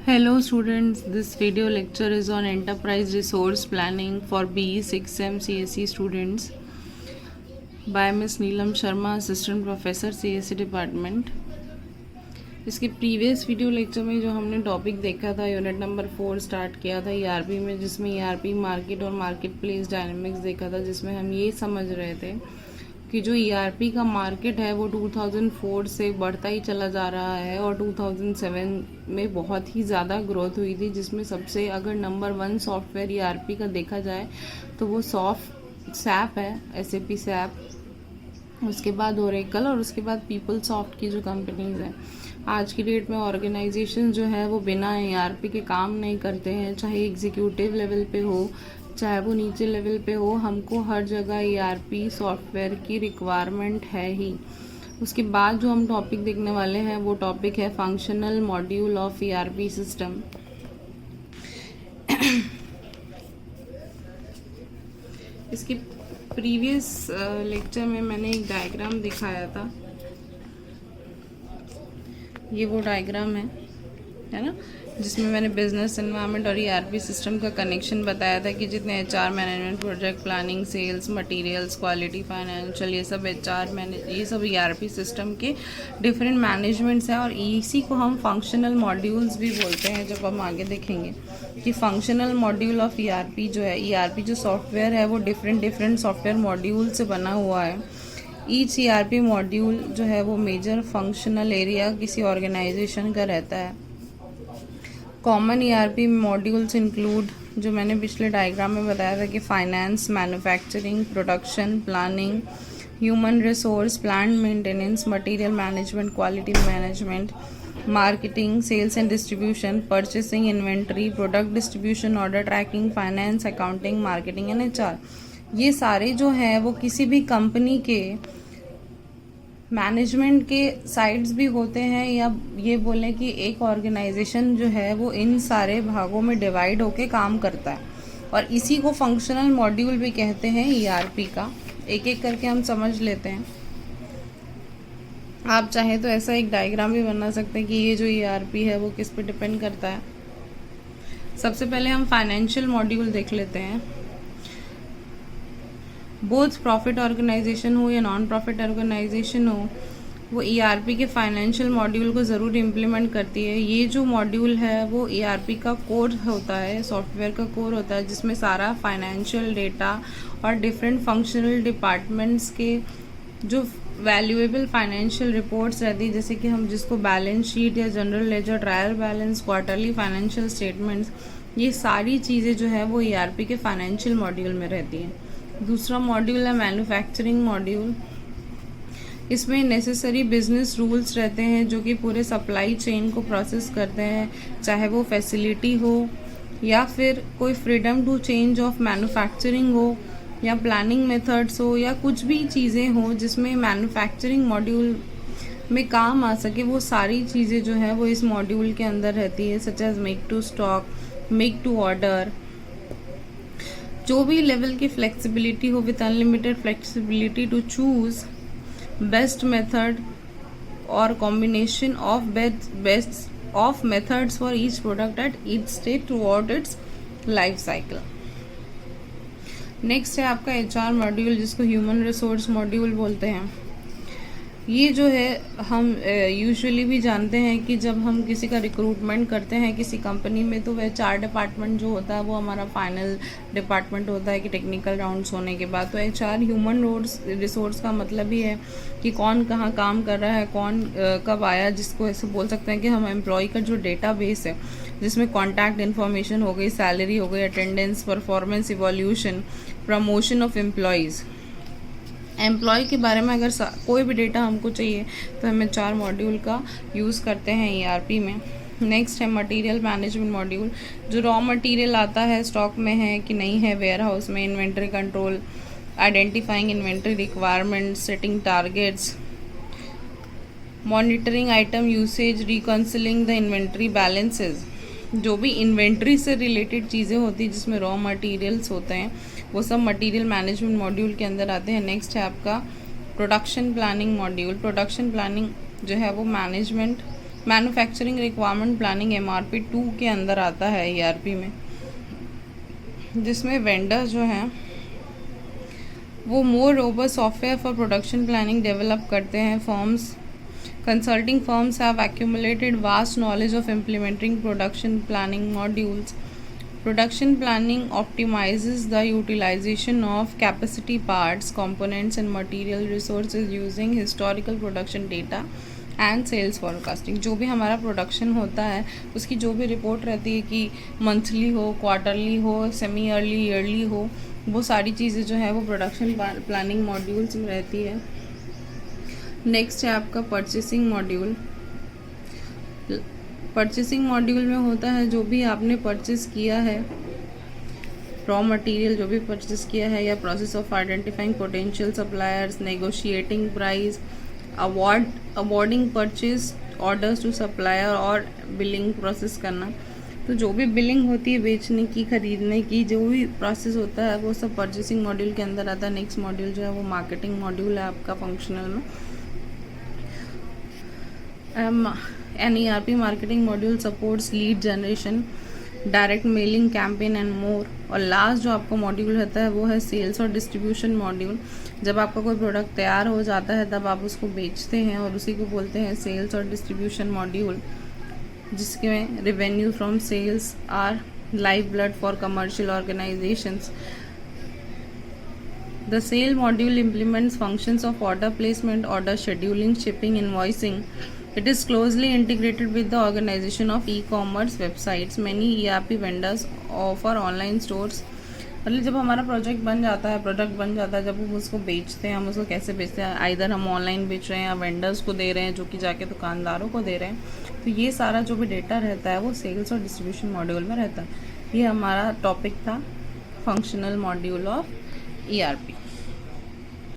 Hello students, this video lecture is on Enterprise Resource Planning for BE 6M CSE students by Ms. Neelam Sharma, Assistant Professor CSE Department. इसके previous video lecture में जो हमने topic देखा था unit number 4 start किया था ERP में, जिसमें ERP मार्केट और मार्केट प्लेस डायनेमिक्स देखा था, जिसमें हम ये समझ रहे थे कि जो ERP का मार्केट है वो 2004 से बढ़ता ही चला जा रहा है और 2007 में बहुत ही ज़्यादा ग्रोथ हुई थी, जिसमें सबसे अगर नंबर 1 सॉफ्टवेयर ERP का देखा जाए तो वो SAP है, SAP SAP, उसके बाद ओरेकल और उसके बाद पीपल सॉफ्ट की जो कंपनीज हैं। आज की डेट में ऑर्गेनाइजेशन जो है वो बिना ERP के काम नहीं करते हैं, चाहे एग्जीक्यूटिव लेवल पे हो चाहे वो नीचे लेवल पे हो, हमको हर जगह ERP सॉफ्टवेयर की रिक्वायरमेंट है ही। उसके बाद जो हम टॉपिक देखने वाले हैं वो टॉपिक है functional module of ERP system. इसके प्रीवियस लेक्चर में मैंने एक डायग्राम दिखाया था, ये वो डायग्राम है ना, जिसमें मैंने बिजनेस एनवायरनमेंट और ERP सिस्टम का कनेक्शन बताया था कि जितने HR management, project planning, sales, materials, quality, financial, ये सब ये सब ERP सिस्टम के डिफरेंट मैनेजमेंट्स हैं और इसी को हम फंक्शनल मॉड्यूल्स भी बोलते हैं। जब हम आगे देखेंगे कि फंक्शनल मॉड्यूल ऑफ ERP जो है, ERP जो सॉफ्टवेयर है वो डिफरेंट सॉफ्टवेयर मॉड्यूल से बना हुआ है। ईच ERP मॉड्यूल जो है वो मेजर फंक्शनल एरिया किसी ऑर्गेनाइजेशन का रहता है। कॉमन ERP मॉड्यूल्स इंक्लूड, जो मैंने पिछले डायग्राम में बताया था कि finance, manufacturing, production, planning, human resource, plant maintenance, material management, quality management, marketing, sales and distribution, purchasing, inventory, product distribution, order tracking, finance, accounting, marketing and HR। ये सारे जो हैं वो किसी भी कंपनी के मैनेजमेंट के साइड्स भी होते हैं, या ये बोलें कि एक ऑर्गेनाइजेशन जो है वो इन सारे भागों में डिवाइड होके काम करता है और इसी को फंक्शनल मॉड्यूल भी कहते हैं ERP का। एक एक करके हम समझ लेते हैं। आप चाहे तो ऐसा एक डायग्राम भी बना सकते हैं कि ये जो ERP है वो किस पे डिपेंड करता है। सबसे पहले हम फाइनेंशियल मॉड्यूल देख लेते हैं। बोथ प्रॉफिट ऑर्गेनाइजेशन हो या नॉन प्रॉफिट ऑर्गेनाइजेशन हो, वो ERP के फाइनेंशियल मॉड्यूल को ज़रूर इम्प्लीमेंट करती है। ये जो मॉड्यूल है वो ERP का कोर होता है, सॉफ्टवेयर का कोर होता है, जिसमें सारा फाइनेंशियल डेटा और डिफरेंट फंक्शनल डिपार्टमेंट्स के जो वैल्यूएबल फाइनेंशियल रिपोर्ट्स रहती है, जैसे कि हम जिसको बैलेंस शीट या general ledger, trial balance, quarterly financial statements, ये सारी चीज़ें जो है वो ERP के फाइनेंशियल मॉड्यूल में रहती हैं। दूसरा मॉड्यूल है मैन्युफैक्चरिंग मॉड्यूल। इसमें नेसेसरी बिजनेस रूल्स रहते हैं जो कि पूरे सप्लाई चेन को प्रोसेस करते हैं, चाहे वो फैसिलिटी हो या फिर कोई freedom to change of manufacturing हो या प्लानिंग मेथड्स हो या कुछ भी चीज़ें हो जिसमें मैन्युफैक्चरिंग मॉड्यूल में काम आ सके, वो सारी चीज़ें जो है वो इस मॉड्यूल के अंदर रहती है, such as make to stock, make to order. जो भी लेवल की फ्लेक्सिबिलिटी हो with unlimited flexibility to choose best method और combination of best of methods for each product at each stage toward its life cycle. Next है आपका HR module, जिसको human resource module बोलते हैं। ये जो है हम यूजुअली भी जानते हैं कि जब हम किसी का रिक्रूटमेंट करते हैं किसी कंपनी में, तो वह HR डिपार्टमेंट जो होता है वो हमारा फाइनल डिपार्टमेंट होता है कि टेक्निकल राउंड्स होने के बाद। तो HR ह्यूमन रिसोर्स का मतलब ही है कि कौन कहाँ काम कर रहा है, कौन कब आया, जिसको ऐसे बोल सकते हैं कि हम एम्प्लॉय का जो डेटा बेस है, जिसमें कॉन्टैक्ट इन्फॉर्मेशन हो गई, सैलरी हो गई, attendance, performance evolution, promotion of employees. Employee के बारे में अगर कोई भी डेटा हमको चाहिए तो हम HR मॉड्यूल का यूज़ करते हैं ERP में। नेक्स्ट है मटेरियल मैनेजमेंट मॉड्यूल, जो रॉ मटेरियल आता है स्टॉक में है कि नहीं है वेयर हाउस में, inventory control, identifying inventory requirements, setting targets, monitoring item usage, reconciling the inventory balances. जो भी इन्वेंट्री से रिलेटेड चीज़ें होती हैं जिसमें रॉ मटेरियल्स होते हैं, वो सब मटेरियल मैनेजमेंट मॉड्यूल के अंदर आते हैं। नेक्स्ट है आपका production planning module. Production planning जो है वो management manufacturing requirement planning MRP 2 के अंदर आता है ERP में, जिसमें वेंडर जो हैं वो more robust software for production planning develop करते हैं। Firms consulting firms have accumulated vast knowledge of implementing production planning modules. Production planning optimizes the utilization of capacity, parts, components and material resources using historical production data and sales forecasting. जो भी हमारा production होता है उसकी जो भी report रहती है कि मंथली हो, क्वार्टरली हो, सेमी ईयरली, ईयरली हो, वो सारी चीज़ें जो है वो प्रोडक्शन प्लानिंग मॉड्यूल्स में रहती है। नेक्स्ट है आपका परचेसिंग मॉड्यूल। परचेसिंग मॉड्यूल में होता है जो भी आपने परचेस किया है, रॉ मटेरियल जो भी परचेस किया है, या process of identifying potential suppliers, negotiating price, awarding purchase orders to supplier और बिलिंग प्रोसेस करना। तो जो भी बिलिंग होती है बेचने की, खरीदने की, जो भी प्रोसेस होता है वो सब परचेसिंग मॉड्यूल के अंदर आता है। नेक्स्ट मॉड्यूल जो है वो मार्केटिंग मॉड्यूल है आपका फंक्शनल में। An ERP marketing module supports lead generation, direct mailing campaign and more. और लास्ट जो आपका मॉड्यूल रहता है वो है सेल्स और डिस्ट्रीब्यूशन मॉड्यूल। जब आपका कोई प्रोडक्ट तैयार हो जाता है तब आप उसको बेचते हैं और उसी को बोलते हैं सेल्स और डिस्ट्रीब्यूशन मॉड्यूल, जिसके में revenue from sales our life blood for commercial organisations. The sale module implements functions of order placement, order scheduling, shipping, invoicing. It is closely integrated with the organization of e-commerce websites. Many ERP vendors offer online stores. मतलब जब हमारा product बन जाता है, जब हम उसको बेचते हैं, हम उसको कैसे बेचते हैं, आइदर हम ऑनलाइन बेच रहे हैं या वेंडर्स को दे रहे हैं जो कि जाके दुकानदारों को दे रहे हैं। तो ये सारा जो भी डेटा रहता है वो सेल्स और डिस्ट्रीब्यूशन मॉड्यूल में रहता है। ये हमारा टॉपिक था फंक्शनल मॉड्यूल ऑफ ERP।